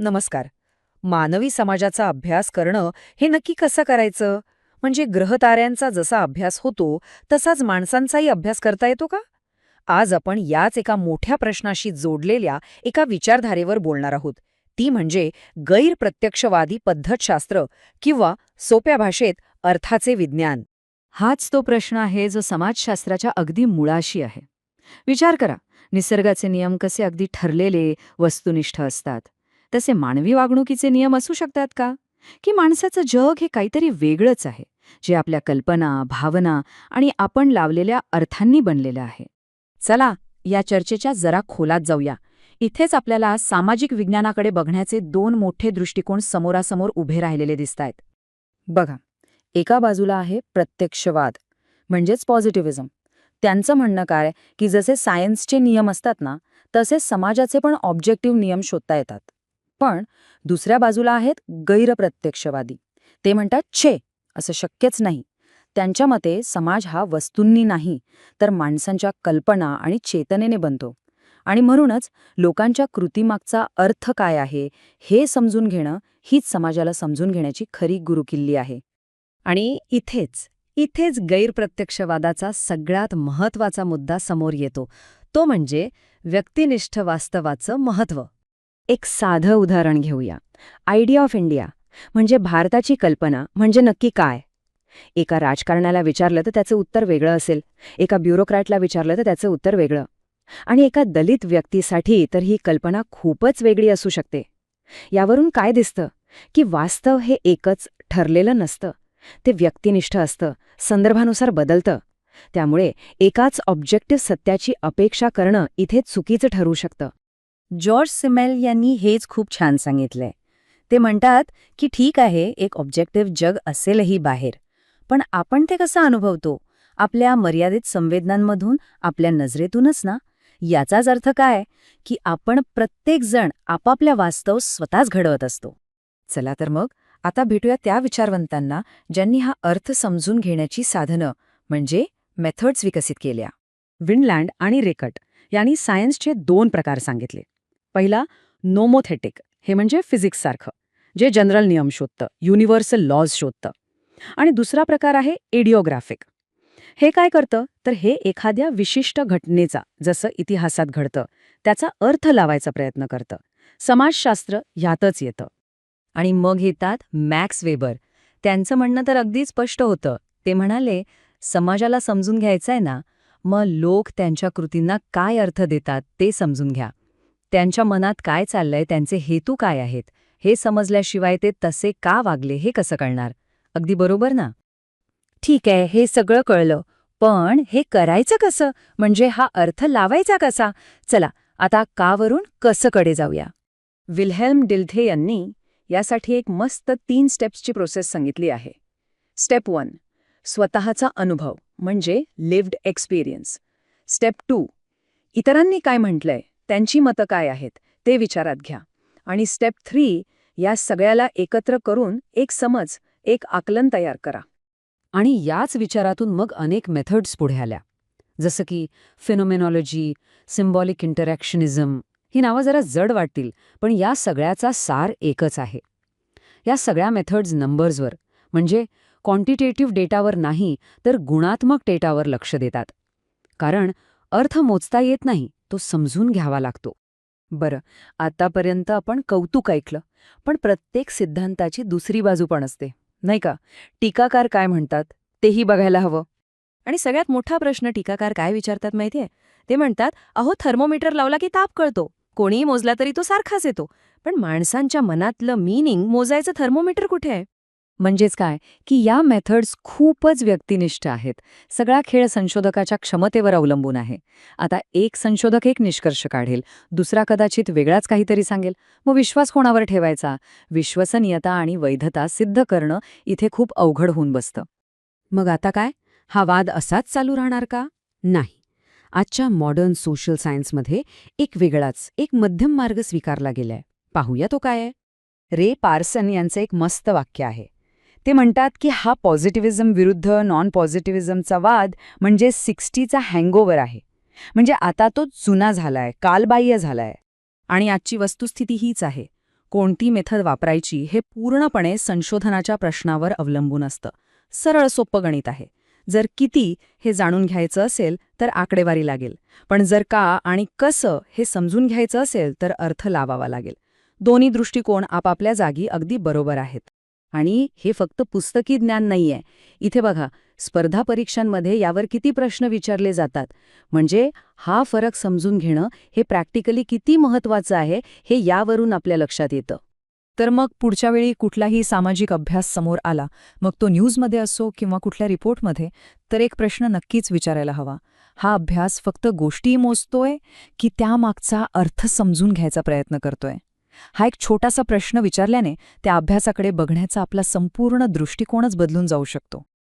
नमस्कार. मानवी समाजाचा अभ्यास करणं हे नक्की कसं करायचं? म्हणजे ग्रहताऱ्यांचा जसा अभ्यास होतो तसाच माणसांचाही अभ्यास करता येतो का? आज आपण याच एका मोठ्या प्रश्नाशी जोडलेल्या एका विचारधारेवर बोलणार आहोत. ती म्हणजे गैरप्रत्यक्षवादी पद्धतशास्त्र किंवा सोप्या भाषेत अर्थाचे विज्ञान. हाच तो प्रश्न आहे जो समाजशास्त्राच्या अगदी मुळाशी आहे. विचार करा, निसर्गाचे नियम कसे अगदी ठरलेले, वस्तुनिष्ठ असतात. तसे मानवी वागणुकीचे नियम असू शकतात का? की माणसाचं जग हे काहीतरी वेगळंच आहे, जे आपल्या कल्पना, भावना आणि आपण लावलेल्या अर्थांनी बनलेलं आहे? चला या चर्चेच्या जरा खोलात जाऊया. इथेच आपल्याला सामाजिक विज्ञानाकडे बघण्याचे दोन मोठे दृष्टिकोन समोरासमोर उभे राहिलेले दिसतायत. बघा, एका बाजूला आहे प्रत्यक्षवाद म्हणजेच पॉझिटिव्हिझम. त्यांचं म्हणणं काय की जसे सायन्सचे नियम असतात ना, तसे समाजाचे पण ऑब्जेक्टिव्ह नियम शोधता येतात. पण दुसऱ्या बाजूला आहेत गैरप्रत्यक्षवादी. ते म्हणतात छे, असं शक्यच नाही. त्यांच्या मते समाज हा वस्तूंनी नाही तर माणसांच्या कल्पना आणि चेतनेने बनतो. आणि म्हणूनच लोकांच्या कृतीमागचा अर्थ काय आहे हे समजून घेणं हीच समाजाला समजून घेण्याची खरी गुरुकिल्ली आहे. आणि इथेच गैरप्रत्यक्षवादाचा सगळ्यात महत्वाचा मुद्दा समोर येतो. तो म्हणजे व्यक्तिनिष्ठ वास्तवाचं महत्त्व. एक साधं उदाहरण घेऊया. आयडिया ऑफ इंडिया म्हणजे भारताची कल्पना म्हणजे नक्की काय? एका राजकारण्याला विचारलं तर त्याचं उत्तर वेगळं असेल, एका ब्युरोक्रॅटला विचारलं तर त्याचं उत्तर वेगळं, आणि एका दलित व्यक्तीसाठी तर ही कल्पना खूपच वेगळी असू शकते. यावरून काय दिसतं की वास्तव हे एकच ठरलेलं नसतं. ते व्यक्तिनिष्ठ असतं, संदर्भानुसार बदलतं. त्यामुळे एकाच ऑब्जेक्टिव्ह सत्याची अपेक्षा करणं इथे चुकीचं ठरू शकतं. जॉर्ज सिमेल यांनी हेच खूप छान सांगितलंय. ते म्हणतात की ठीक आहे, एक ऑब्जेक्टिव्ह जग असेलही बाहेर, पण आपण ते कसं अनुभवतो? आपल्या मर्यादित संवेदनांमधून, आपल्या नजरेतूनच ना. याचाच अर्थ काय की आपण प्रत्येकजण आपापल्या वास्तव स्वतःच घडवत असतो. चला तर मग आता भेटूया त्या विचारवंतांना ज्यांनी हा अर्थ समजून घेण्याची साधनं म्हणजे मेथड्स विकसित केल्या. विनलँड आणि रेकट यांनी सायन्सचे दोन प्रकार सांगितले. पहिला नोमोथेटिक, हे म्हणजे फिजिक्ससारखं, जे जनरल नियम शोधतं, युनिव्हर्सल लॉज शोधतं. आणि दुसरा प्रकार आहे एडिओग्राफिक. हे काय करतं तर हे एखाद्या विशिष्ट घटनेचा, जसं इतिहासात घडतं, त्याचा अर्थ लावायचा प्रयत्न करतं. समाजशास्त्र ह्यातच येतं. आणि मग येतात मॅक्स वेबर. त्यांचं म्हणणं तर अगदी स्पष्ट होतं. ते म्हणाले, समाजाला समजून घ्यायचंय ना, मग लोक त्यांच्या कृतींना काय अर्थ देतात ते समजून घ्या. त्यांच्या मनात काय चाललंय, त्यांचे हेतू काय आहेत, हे समजल्याशिवाय ते तसे का वागले हे कसं कळणार? अगदी बरोबर ना? ठीक आहे, हे सगळं कळलं, पण हे करायचं कसं? म्हणजे हा अर्थ लावायचा कसा? चला आता कावरून कसं कडे जाऊया. विल्हेल्म डिल्थे यांनी यासाठी एक मस्त 3 स्टेप्सची प्रोसेस सांगितली आहे. स्टेप 1, स्वतःचा अनुभव म्हणजे लिव्ड एक्सपिरियन्स. स्टेप 2, इतरांनी काय म्हटलंय, त्यांची मतं काय आहेत ते विचारात घ्या. आणि स्टेप 3, या सगळ्याला एकत्र करून एक समज, एक आकलन तयार करा. आणि याच विचारातून मग अनेक मेथड्स पुढे आल्या, जसं की फिनोमेनॉलॉजी, सिम्बॉलिक इंटरॅक्शनिझम. ही नावं जरा जड वाटतील, पण या सगळ्याचा सार एकच आहे. या सगळ्या मेथड्स नंबर्सवर म्हणजे क्वांटिटेटिव्ह डेटावर नाही तर गुणात्मक डेटावर लक्ष देतात. कारण अर्थ मोजता येत नाही, तो समजून घ्यावा लागतो. बरं, आतापर्यंत आपण कौतुक ऐकलं, पण प्रत्येक सिद्धांताची दुसरी बाजू पण असते, नाही का? टीकाकार काय म्हणतात तेही बघायला हवं. आणि सगळ्यात मोठा प्रश्न टीकाकार काय विचारतात माहितीये? ते म्हणतात, अहो थर्मोमीटर लावला की ताप कळतो, कोणीही मोजला तरी तो सारखाच येतो, पण माणसांच्या मनातलं मीनिंग मोजायचं थर्मोमीटर कुठे आहे? म्हणजेच काय की या मेथड्स खूपच व्यक्तिनिष्ठ आहेत. सगळा खेळ संशोधकाच्या क्षमतेवर अवलंबून आहे. आता एक संशोधक एक निष्कर्ष काढेल, दुसरा कदाचित वेगळाच काहीतरी सांगेल. मग विश्वास कोणावर ठेवायचा? विश्वसनीयता आणि वैधता सिद्ध करणं इथे खूप अवघड होऊन बसतं. मग आता काय? हा वाद असाच चालू राहणार का? नाही. आजच्या मॉडर्न सोशल सायन्समध्ये एक वेगळाच, एक मध्यम मार्ग स्वीकारला गेलाय. पाहूया तो काय आहे. रे पार्सन यांचं एक मस्त वाक्य आहे. ते म्हणतात की हा पॉझिटिव्हिझम विरुद्ध नॉन पॉझिटिव्हिझमचा वाद म्हणजे 60चा हँगओव्हर आहे. म्हणजे आता तो जुना झालाय, कालबाह्य झालाय. आणि आजची वस्तुस्थिती हीच आहे. कोणती मेथड वापरायची हे पूर्णपणे संशोधनाच्या प्रश्नावर अवलंबून असतं. सरळ सोपं गणित आहे. जर किती हे जाणून घ्यायचं असेल तर आकडेवारी लागेल, पण जर का आणि कसं हे समजून घ्यायचं असेल तर अर्थ लावावा लागेल. दोन्ही दृष्टिकोन आपापल्या जागी अगदी बरोबर आहेत. आणि हे फक्त पुस्तकी ज्ञान नाहीये. इथे बघा, स्पर्धा परीक्षांमध्ये यावर किती प्रश्न विचारले जातात. म्हणजे हा फरक समजून घेणं हे प्रॅक्टिकली किती महत्वाचं आहे हे यावरून आपल्या लक्षात येतं. तर मग पुढच्या वेळी कुठलाही सामाजिक अभ्यास समोर आला, मग तो न्यूजमध्ये असो किंवा कुठल्या रिपोर्टमध्ये, तर एक प्रश्न नक्कीच विचारायला हवा. हा अभ्यास फक्त गोष्टी मोजतोय की त्यामागचा अर्थ समजून घ्यायचा प्रयत्न करतोय? हा एक छोटासा प्रश्न विचारल्याने त्या अभ्यासाकडे बघण्याचा आपला संपूर्ण दृष्टिकोनच बदलून जाऊ शकतो.